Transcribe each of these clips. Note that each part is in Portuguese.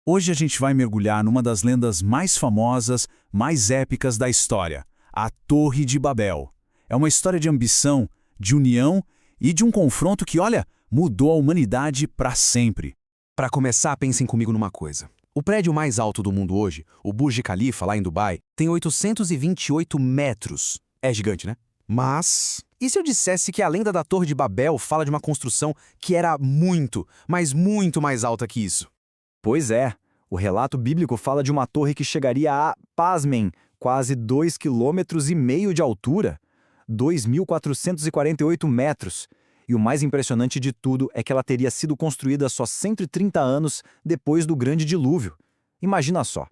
Hoje a gente vai mergulhar numa das lendas mais famosas, mais épicas da história, a Torre de Babel. É uma história de ambição, de união e de um confronto que, olha, mudou a humanidade para sempre. Para começar, pensem comigo numa coisa. O prédio mais alto do mundo hoje, o Burj Khalifa, lá em Dubai, tem 828 metros. É gigante, né? Mas, e se eu dissesse que a lenda da Torre de Babel fala de uma construção que era muito, mas muito mais alta que isso? Pois é, o relato bíblico fala de uma torre que chegaria a, pasmem, quase 2,5 km de altura, 2.448 metros. E o mais impressionante de tudo é que ela teria sido construída só 130 anos depois do Grande Dilúvio. Imagina só.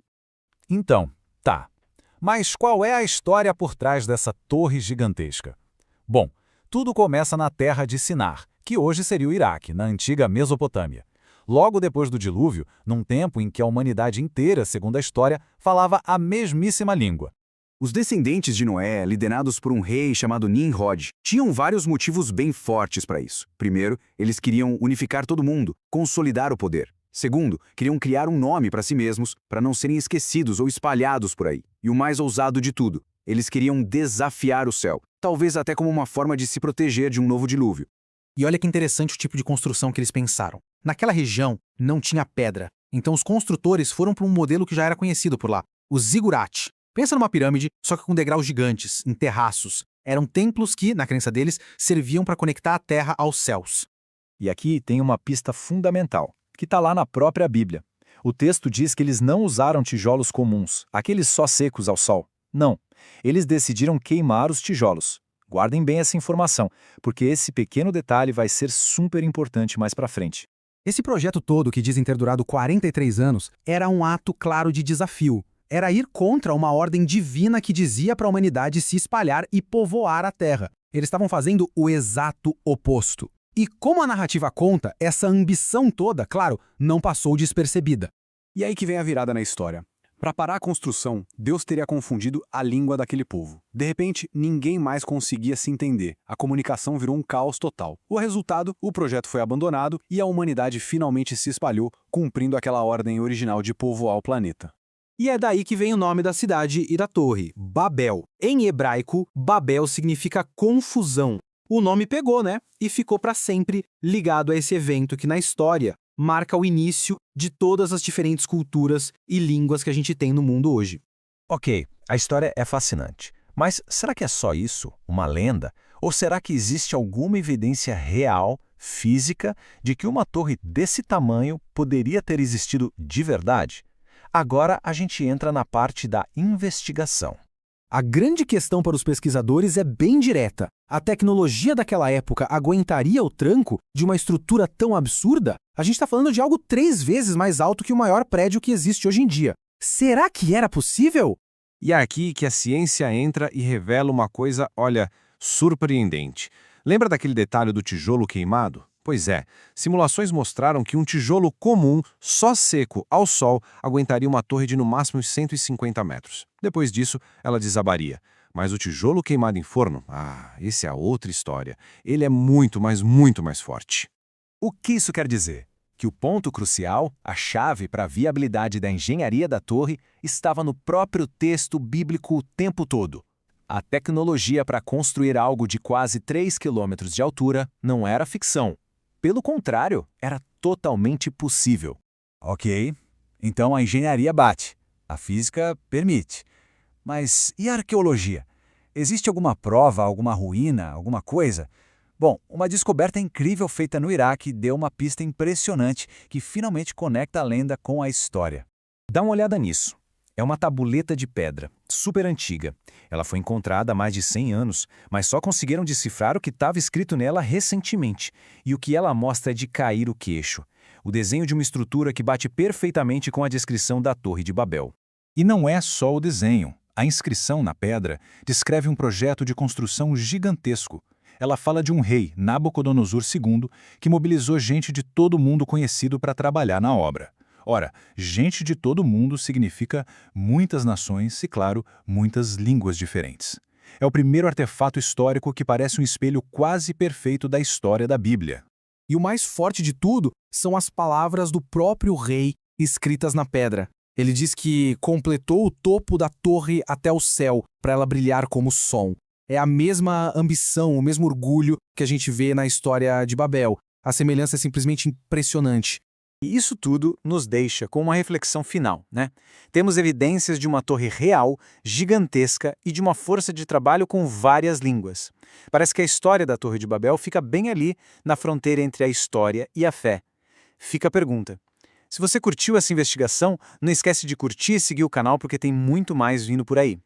Então, tá. Mas qual é a história por trás dessa torre gigantesca? Bom, tudo começa na terra de Sinar, que hoje seria o Iraque, na antiga Mesopotâmia. Logo depois do dilúvio, num tempo em que a humanidade inteira, segundo a história, falava a mesmíssima língua. Os descendentes de Noé, liderados por um rei chamado Nimrod, tinham vários motivos bem fortes para isso. Primeiro, eles queriam unificar todo mundo, consolidar o poder. Segundo, queriam criar um nome para si mesmos, para não serem esquecidos ou espalhados por aí. E o mais ousado de tudo, eles queriam desafiar o céu, talvez até como uma forma de se proteger de um novo dilúvio. E olha que interessante o tipo de construção que eles pensaram. Naquela região não tinha pedra, então os construtores foram para um modelo que já era conhecido por lá, o zigurate. Pensa numa pirâmide, só que com degraus gigantes, em terraços. Eram templos que, na crença deles, serviam para conectar a terra aos céus. E aqui tem uma pista fundamental, que está lá na própria Bíblia. O texto diz que eles não usaram tijolos comuns, aqueles só secos ao sol. Não, eles decidiram queimar os tijolos. Guardem bem essa informação, porque esse pequeno detalhe vai ser super importante mais para frente. Esse projeto todo, que dizem ter durado 43 anos, era um ato claro de desafio. Era ir contra uma ordem divina que dizia para a humanidade se espalhar e povoar a Terra. Eles estavam fazendo o exato oposto. E como a narrativa conta, essa ambição toda, claro, não passou despercebida. E aí que vem a virada na história. Para parar a construção, Deus teria confundido a língua daquele povo. De repente, ninguém mais conseguia se entender. A comunicação virou um caos total. O resultado, o projeto foi abandonado e a humanidade finalmente se espalhou, cumprindo aquela ordem original de povoar o planeta. E é daí que vem o nome da cidade e da torre, Babel. Em hebraico, Babel significa confusão. O nome pegou, né? E ficou para sempre ligado a esse evento que na história marca o início de todas as diferentes culturas e línguas que a gente tem no mundo hoje. Ok, a história é fascinante. Mas será que é só isso? Uma lenda? Ou será que existe alguma evidência real, física, de que uma torre desse tamanho poderia ter existido de verdade? Agora a gente entra na parte da investigação. A grande questão para os pesquisadores é bem direta. A tecnologia daquela época aguentaria o tranco de uma estrutura tão absurda? A gente está falando de algo 3 vezes mais alto que o maior prédio que existe hoje em dia. Será que era possível? E é aqui que a ciência entra e revela uma coisa, olha, surpreendente. Lembra daquele detalhe do tijolo queimado? Pois é, simulações mostraram que um tijolo comum, só seco ao sol, aguentaria uma torre de no máximo 150 metros. Depois disso, ela desabaria. Mas o tijolo queimado em forno, esse é outra história. Ele é muito, mas muito mais forte. O que isso quer dizer? Que o ponto crucial, a chave para a viabilidade da engenharia da torre, estava no próprio texto bíblico o tempo todo. A tecnologia para construir algo de quase 3 quilômetros de altura não era ficção. Pelo contrário, era totalmente possível. Ok, então a engenharia bate, a física permite. Mas e a arqueologia? Existe alguma prova, alguma ruína, alguma coisa? Bom, uma descoberta incrível feita no Iraque deu uma pista impressionante que finalmente conecta a lenda com a história. Dá uma olhada nisso. É uma tabuleta de pedra, super antiga. Ela foi encontrada há mais de 100 anos, mas só conseguiram decifrar o que estava escrito nela recentemente. E o que ela mostra é de cair o queixo. O desenho de uma estrutura que bate perfeitamente com a descrição da Torre de Babel. E não é só o desenho. A inscrição na pedra descreve um projeto de construção gigantesco. Ela fala de um rei, Nabucodonosor II, que mobilizou gente de todo o mundo conhecido para trabalhar na obra. Ora, gente de todo mundo significa muitas nações e, claro, muitas línguas diferentes. É o primeiro artefato histórico que parece um espelho quase perfeito da história da Bíblia. E o mais forte de tudo são as palavras do próprio rei escritas na pedra. Ele diz que completou o topo da torre até o céu, para ela brilhar como sol. É a mesma ambição, o mesmo orgulho que a gente vê na história de Babel. A semelhança é simplesmente impressionante. E isso tudo nos deixa com uma reflexão final, né? Temos evidências de uma torre real, gigantesca e de uma força de trabalho com várias línguas. Parece que a história da Torre de Babel fica bem ali, na fronteira entre a história e a fé. Fica a pergunta. Se você curtiu essa investigação, não esquece de curtir e seguir o canal porque tem muito mais vindo por aí.